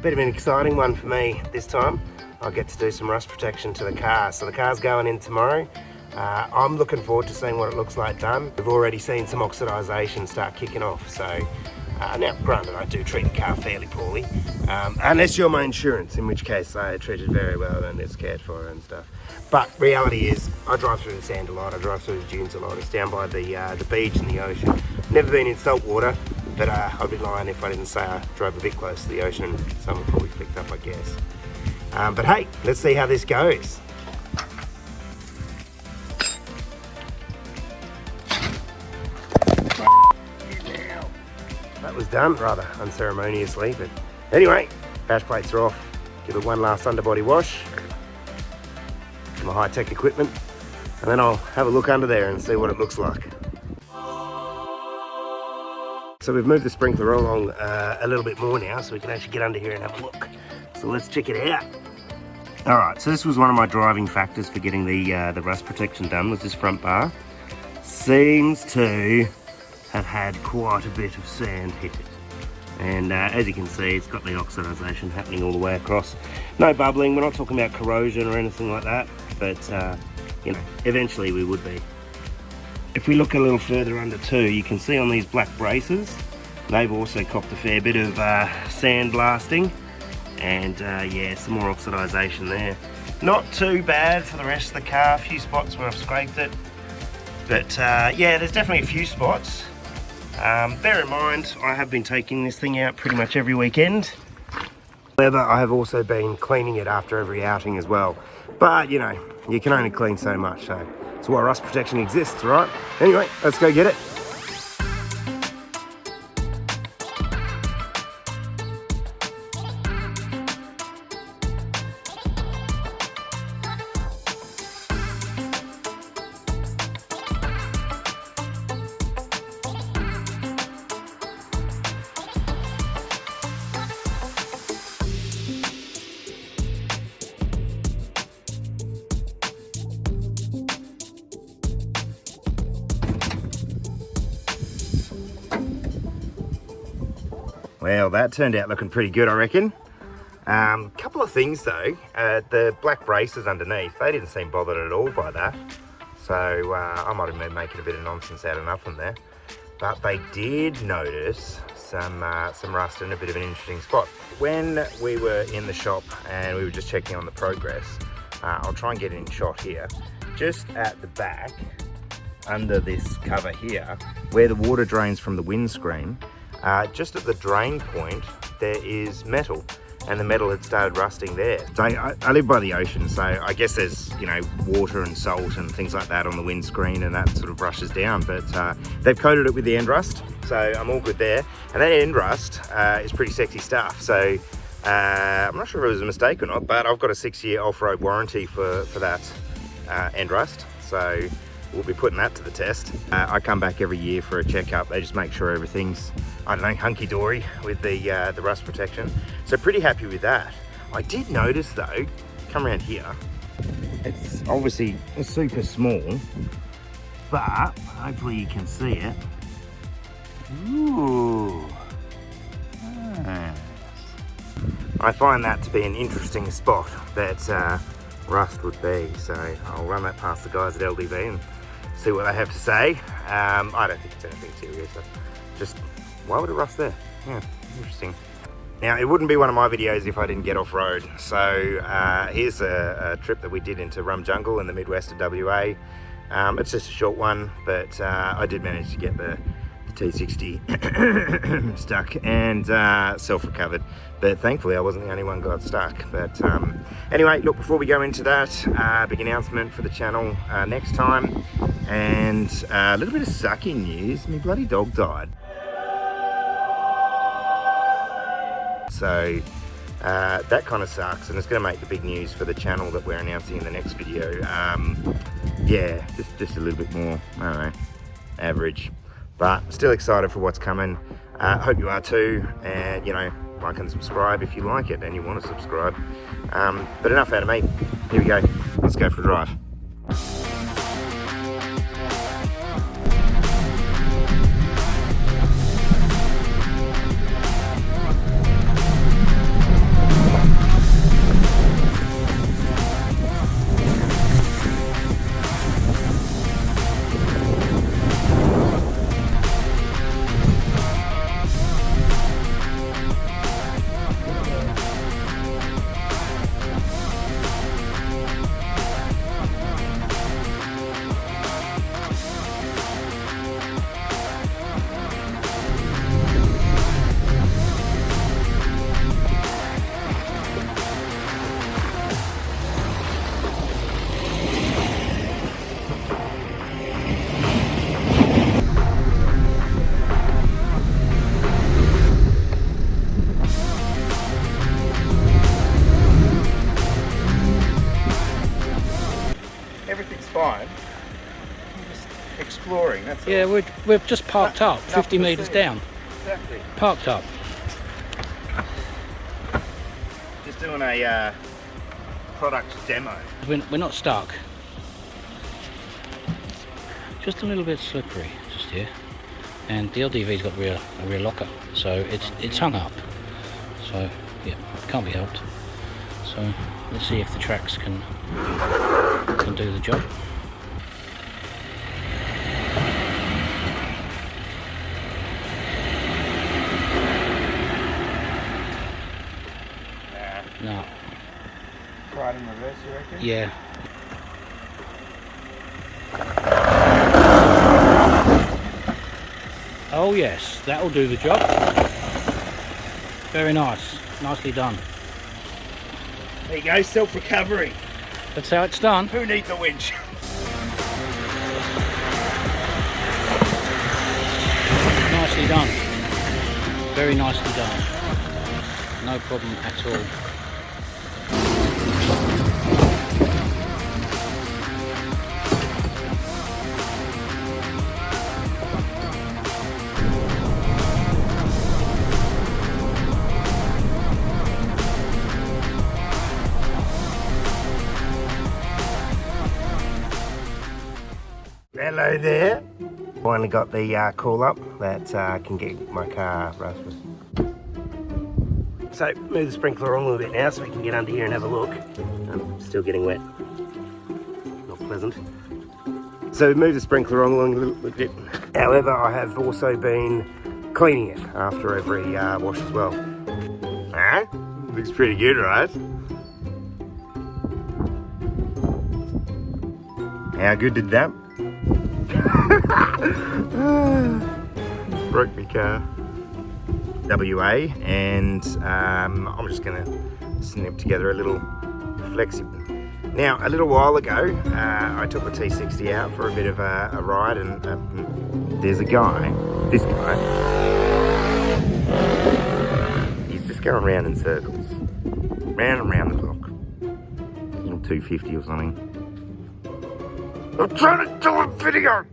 bit of an exciting one for me this time. I'll get to do some rust protection to the car. So the car's going in tomorrow. I'm looking forward to seeing what it looks like done. We've already seen some oxidisation start kicking off. So now, granted, I do treat the car fairly poorly, unless you're my insurance, in which case I treat it very well and it's cared for and stuff. But reality is, I drive through the sand a lot, I drive through the dunes a lot. It's down by the beach and the ocean. Never been in salt water, but I'd be lying if I didn't say I drove a bit close to the ocean and someone probably flicked up, I guess. But hey, let's see how this goes. That was done rather unceremoniously, but anyway, bash plates are off. Give it one last underbody wash. My high-tech equipment, and then I'll have a look under there and see what it looks like. So we've moved the sprinkler along a little bit more now, so we can actually get under here and have a look. So let's check it out. All right, so this was one of my driving factors for getting the rust protection done, was this front bar. Seems to have had quite a bit of sand hit it. And as you can see, it's got the oxidisation happening all the way across. No bubbling, we're not talking about corrosion or anything like that, but you know, eventually we would be. If we look a little further under too, you can see on these black braces, they've also copped a fair bit of sand blasting, and yeah, some more oxidisation there. Not too bad for the rest of the car, a few spots where I've scraped it, but yeah, there's definitely a few spots. Bear in mind, I have been taking this thing out pretty much every weekend. However, I have also been cleaning it after every outing as well. But, you know, you can only clean so much, so that's why rust protection exists, right? Anyway, let's go get it. Well, that turned out looking pretty good, I reckon. Couple of things though, the black braces underneath, they didn't seem bothered at all by that. So I might have been making a bit of nonsense out of nothing there. But they did notice some rust in a bit of an interesting spot. When we were in the shop and we were just checking on the progress, I'll try and get it in shot here. Just at the back, under this cover here, where the water drains from the windscreen, just at the drain point, there is metal, and the metal had started rusting there. So I live by the ocean, so I guess there's, you know, water and salt and things like that on the windscreen, and that sort of rushes down. But they've coated it with the Endrust, so I'm all good there. And that Endrust is pretty sexy stuff. So I'm not sure if it was a mistake or not, but I've got a 6-year off-road warranty for that Endrust. So we'll be putting that to the test. I come back every year for a checkup. They just make sure everything's, I don't know, hunky-dory with the rust protection. So pretty happy with that. I did notice though, come around here, it's obviously super small, but hopefully you can see it. Ooh. Nice. I find that to be an interesting spot that rust would be. So I'll run that past the guys at LDV and see what they have to say. I don't think it's anything serious. Just, why would it rust there? Yeah, interesting. Now, it wouldn't be one of my videos if I didn't get off-road. So here's a trip that we did into Rum Jungle in the Midwest of WA. It's just a short one, but I did manage to get the T60 stuck and self-recovered. But thankfully I wasn't the only one got stuck. But anyway, look, before we go into that, big announcement for the channel next time. And a little bit of sucking news, my bloody dog died. So that kind of sucks, and it's going to make the big news for the channel that we're announcing in the next video. Yeah, just a little bit more, I don't know, average. But still excited for what's coming. Hope you are too, and you know, like and subscribe if you like it and you want to subscribe. But enough out of me. Here we go. Let's go for a drive. exploring, that's all. Yeah, we're just parked up, 50 metres down. Exactly. Parked up. Just doing a product demo. We're not stuck. Just a little bit slippery, just here. And the LDV's got a rear locker, so it's hung up. So yeah, can't be helped. So let's see if the tracks can do the job. No. Try it in reverse, you reckon? Yeah. Oh yes, that'll do the job. Very nice. Nicely done. There you go, self-recovery. That's how it's done. Who needs a winch? Nicely done. Very nicely done. No problem at all. Hello there. Finally got the call up that can get my car rusted. So move the sprinkler on a little bit now so we can get under here and have a look. I'm still getting wet. Not pleasant. So move the sprinkler on a little bit. However, I have also been cleaning it after every wash as well. Huh? Looks pretty good, right? How good did that? Broke my car. WA, and I'm just gonna snip together a little flexible. Now, a little while ago, I took the T60 out for a bit of a ride, and there's a guy, this guy, he's just going round in circles, round and round the block, little 250 or something. I'm trying to do a video!